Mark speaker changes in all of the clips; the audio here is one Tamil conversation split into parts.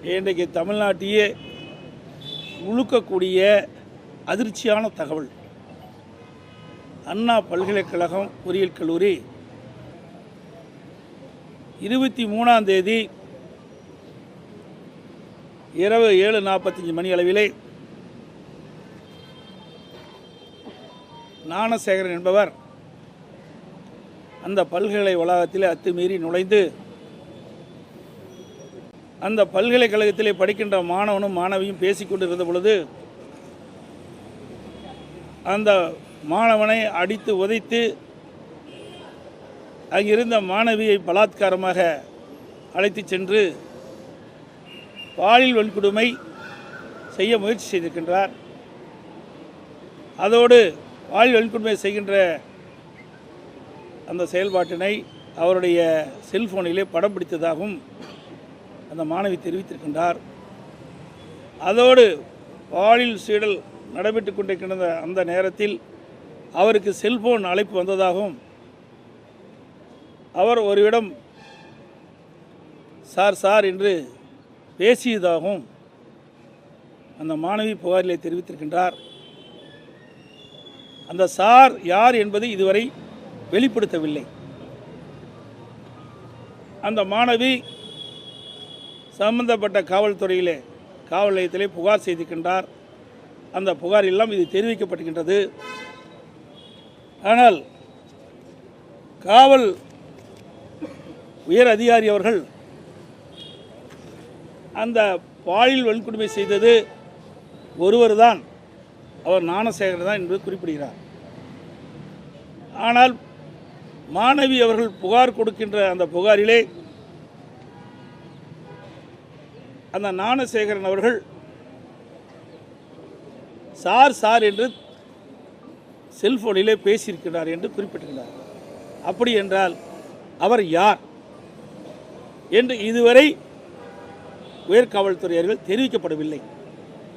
Speaker 1: இன்றைக்கு தமிழ்நாட்டையே உழுக்கக்கூடிய அதிர்ச்சியான தகவல். அண்ணா பல்கலைக்கழகம் பொறியியல் கல்லூரி 23ஆம் தேதி இரவு 7:45 மணி அளவிலே ஞானசேகரன் என்பவர் அந்த பல்கலை வளாகத்தில் அத்துமீறி நுழைந்து அந்த பல்கலைக்கழகத்திலே படிக்கின்ற மாணவனும் மாணவியும் பேசிக்கொண்டிருந்த பொழுது அந்த மாணவனை அடித்து உதைத்து அங்கிருந்த மாணவியை பலாத்காரமாக அழைத்து சென்று பாலியல் வன்கொடுமை செய்ய முயற்சி செய்திருக்கின்றார். அதோடு பாலியல் வன்கொடுமை செய்கின்ற அந்த செயல்பாட்டினை அவருடைய செல்போனிலே படம் பிடித்ததாகவும் அந்த மாணவி தெரிவித்திருக்கின்றார். அதோடு பாலியல் சீடல் நடைபெற்று கொண்டிருக்கின்ற அந்த நேரத்தில் அவருக்கு செல்போன் அழைப்பு வந்ததாகவும் அவர் ஒருவிடம் சார் என்று பேசியதாகவும் அந்த மாணவி புகாரிலே தெரிவித்திருக்கின்றார். அந்த சார் யார் என்பதை இதுவரை வெளிப்படுத்தவில்லை. அந்த மாணவி சம்பந்தப்பட்ட காவல்துறையிலே காவல் நிலையத்திலே புகார் செய்திருக்கின்றார். அந்த புகார் எல்லாம் இது தெரிவிக்கப்பட்டிருக்கின்றது. ஆனால் காவல் உயர் அதிகாரி அவர்கள் அந்த பாலியல் வன்கொடுமை செய்தது ஒருவர் தான், அவர் ஞானசேகரன் தான் என்பது குறிப்பிடுகிறார். ஆனால் மாணவி அவர்கள் புகார் கொடுக்கின்ற அந்த புகாரிலே அந்த ஞானசேகரன் அவர்கள் சார் என்று செல்போனிலே பேசியிருக்கிறார் என்று குறிப்பிட்டிருக்கிறார். அப்படி என்றால் அவர் யார் என்று இதுவரை உயர்காவல்துறையர்கள் தெரிவிக்கப்படவில்லை.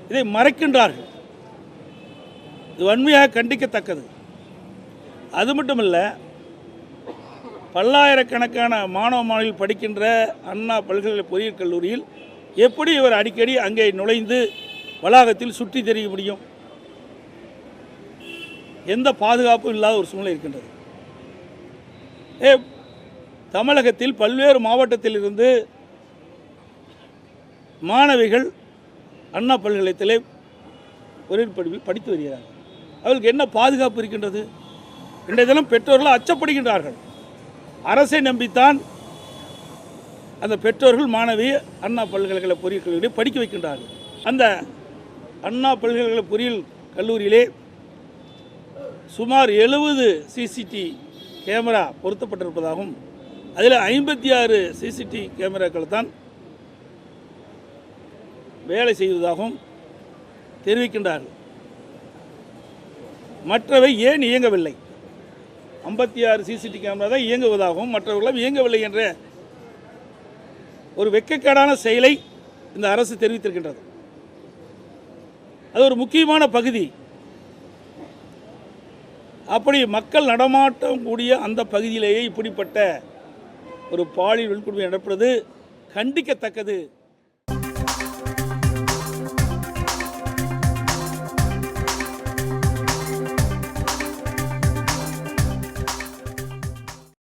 Speaker 1: இதை மறைக்கின்றார்கள். இது வன்மையாக கண்டிக்கத்தக்கது. அது மட்டுமல்ல, பல்லாயிரக்கணக்கான மாணவ மாணவிகள் படிக்கின்ற அண்ணா பல்கலை பொறியியல் கல்லூரியில் எப்படி இவர் அடிக்கடி அங்கே நுழைந்து வளாகத்தில் சுற்றி தெரிய முடியும்? எந்த பாதுகாப்பும் இல்லாத ஒரு சூழ்நிலை இருக்கின்றது. தமிழகத்தில் பல்வேறு மாவட்டத்தில் இருந்து மாணவிகள் அண்ணா பல்கலைக்கழகத்திலே பொறியியல் படிப்பில் படித்து வருகிறார்கள். அவர்களுக்கு என்ன பாதுகாப்பு இருக்கின்றது? இன்றைய தினம் பெற்றோர்கள் அச்சப்படுகின்றார்கள். அரசை நம்பித்தான் அந்த பெற்றோர்கள் மாணவியை அண்ணா பல்கலைக்கழக பொறியியல் கல்லூரியில் படிக்க வைக்கின்றார்கள். அந்த அண்ணா பல்கலைக்கழக பொறியியல் கல்லூரியிலே சுமார் 70 சிசிடிவி கேமரா பொருத்தப்பட்டிருப்பதாகவும் அதில் 56 சிசிடிவி கேமராக்கள் தான் வேலை செய்வதாகவும் தெரிவிக்கின்றார்கள். மற்றவை ஏன் இயங்கவில்லை? 56 சிசிடிவி கேமரா தான் இயங்குவதாகவும் மற்றவர்களும் இயங்கவில்லை என்ற ஒரு வெட்கக்கேடான செயலை இந்த அரசு தெரிவித்திருக்கின்றது. அது ஒரு முக்கியமான பகுதி. அப்படி மக்கள் நடமாட்டம் கூடிய அந்த பகுதியிலேயே இப்படிப்பட்ட ஒரு பாலியல் வன்கொடுமை நடப்பது கண்டிக்கத்தக்கது.